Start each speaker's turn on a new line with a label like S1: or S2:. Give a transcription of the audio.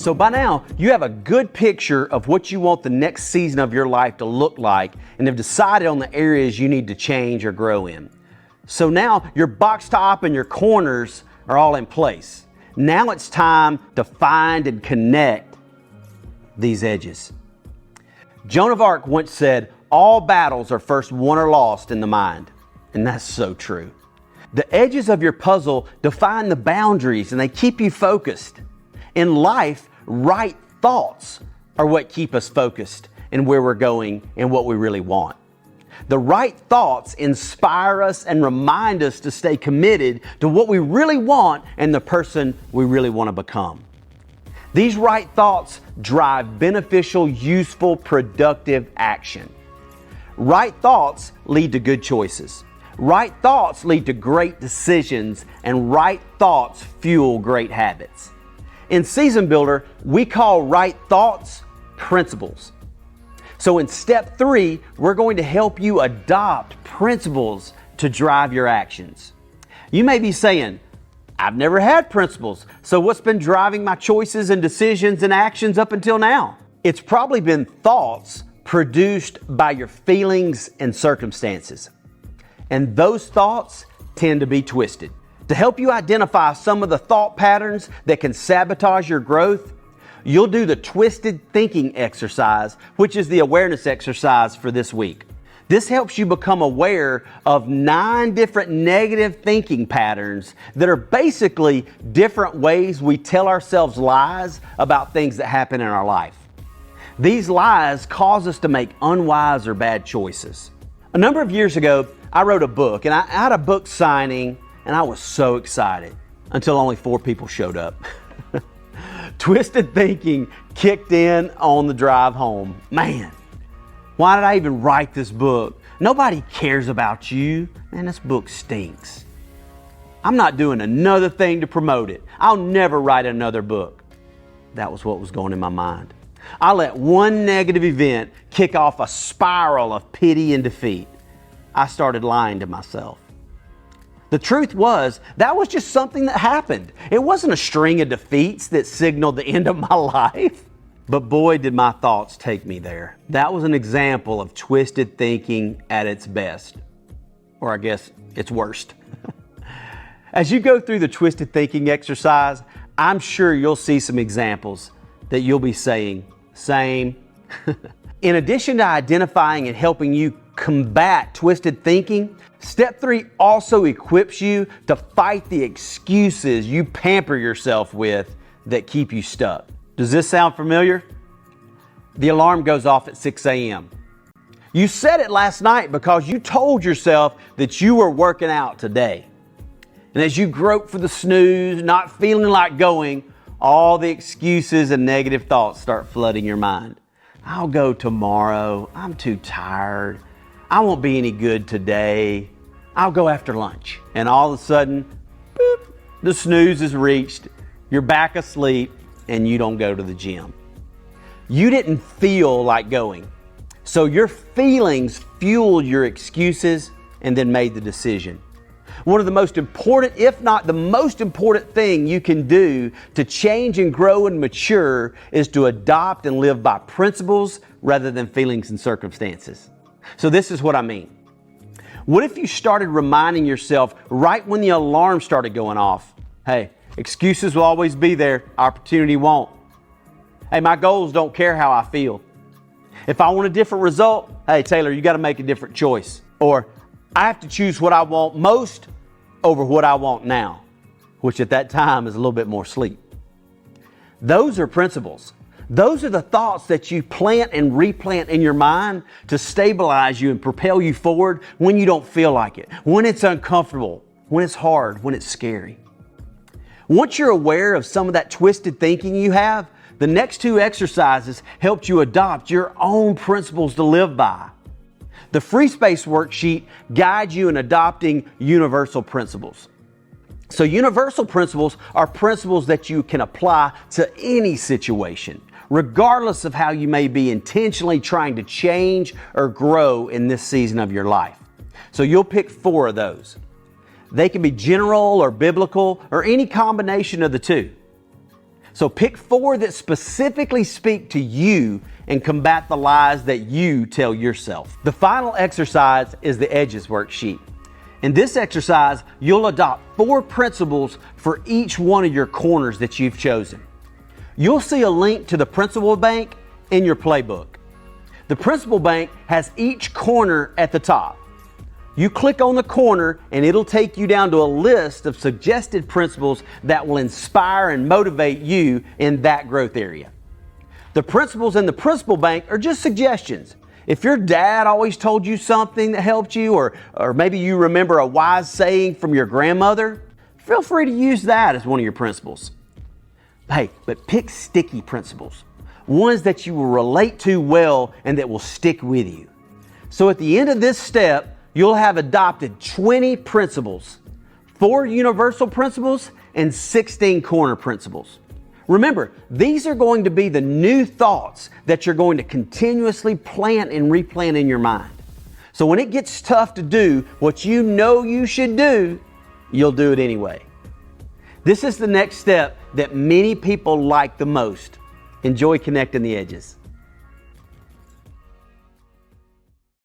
S1: So by now, you have a good picture of what you want the next season of your life to look like and have decided on the areas you need to change or grow in. So now your box top and your corners are all in place. Now it's time to find and connect these edges. Joan of Arc once said, all battles are first won or lost in the mind. And that's so true. The edges of your puzzle define the boundaries and they keep you focused. In life, right thoughts are what keep us focused and where we're going and what we really want. The right thoughts inspire us and remind us to stay committed to what we really want and the person we really want to become. These right thoughts drive beneficial, useful, productive action. Right thoughts lead to good choices. Right thoughts lead to great decisions, and right thoughts fuel great habits. In Season Builder, we call right thoughts principles. So in step 3, we're going to help you adopt principles to drive your actions. You may be saying, I've never had principles, so what's been driving my choices and decisions and actions up until now? It's probably been thoughts produced by your feelings and circumstances. And those thoughts tend to be twisted. To help you identify some of the thought patterns that can sabotage your growth, you'll do the twisted thinking exercise, which is the awareness exercise for this week. This helps you become aware of 9 different negative thinking patterns that are basically different ways we tell ourselves lies about things that happen in our life. These lies cause us to make unwise or bad choices. A number of years ago, I wrote a book and I had a book signing and I was so excited until only 4 people showed up. Twisted thinking kicked in on the drive home. Man, why did I even write this book? Nobody cares about you. Man, this book stinks. I'm not doing another thing to promote it. I'll never write another book. That was what was going in my mind. I let one negative event kick off a spiral of pity and defeat. I started lying to myself. The truth was, that was just something that happened. It wasn't a string of defeats that signaled the end of my life. But boy, did my thoughts take me there. That was an example of twisted thinking at its best. Or I guess its worst. As you go through the twisted thinking exercise, I'm sure you'll see some examples that you'll be saying, same. In addition to identifying and helping you combat twisted thinking, step 3 also equips you to fight the excuses you pamper yourself with that keep you stuck. Does this sound familiar? The alarm goes off at 6 a.m. You set it last night because you told yourself that you were working out today. And as you grope for the snooze, not feeling like going, all the excuses and negative thoughts start flooding your mind. I'll go tomorrow. I'm too tired. I won't be any good today. I'll go after lunch. And all of a sudden, boop, the snooze is reached. You're back asleep and you don't go to the gym. You didn't feel like going. So your feelings fueled your excuses and then made the decision. One of the most important, if not the most important thing you can do to change and grow and mature is to adopt and live by principles rather than feelings and circumstances. So this is what I mean. What if you started reminding yourself right when the alarm started going off, hey, excuses will always be there, opportunity won't. Hey, my goals don't care how I feel. If I want a different result, hey, Taylor, you got to make a different choice. Or I have to choose what I want most over what I want now, which at that time is a little bit more sleep. Those are principles. Those are the thoughts that you plant and replant in your mind to stabilize you and propel you forward when you don't feel like it, when it's uncomfortable, when it's hard, when it's scary. Once you're aware of some of that twisted thinking you have, the next 2 exercises help you adopt your own principles to live by. The Free Space worksheet guides you in adopting universal principles. So universal principles are principles that you can apply to any situation, regardless of how you may be intentionally trying to change or grow in this season of your life. So you'll pick 4 of those. They can be general or biblical or any combination of the 2. So pick 4 that specifically speak to you and combat the lies that you tell yourself. The final exercise is the edges worksheet. In this exercise, you'll adopt 4 principles for each one of your corners that you've chosen. You'll see a link to the principal bank in your playbook. The principal bank has each corner at the top. You click on the corner and it'll take you down to a list of suggested principles that will inspire and motivate you in that growth area. The principles in the principal bank are just suggestions. If your dad always told you something that helped you, or maybe you remember a wise saying from your grandmother, feel free to use that as one of your principles. Hey, but pick sticky principles, ones that you will relate to well and that will stick with you. So at the end of this step, you'll have adopted 20 principles, 4 universal principles, and 16 corner principles. Remember, these are going to be the new thoughts that you're going to continuously plant and replant in your mind. So when it gets tough to do what you know you should do, you'll do it anyway. This is the next step that many people like the most. Enjoy connecting the edges.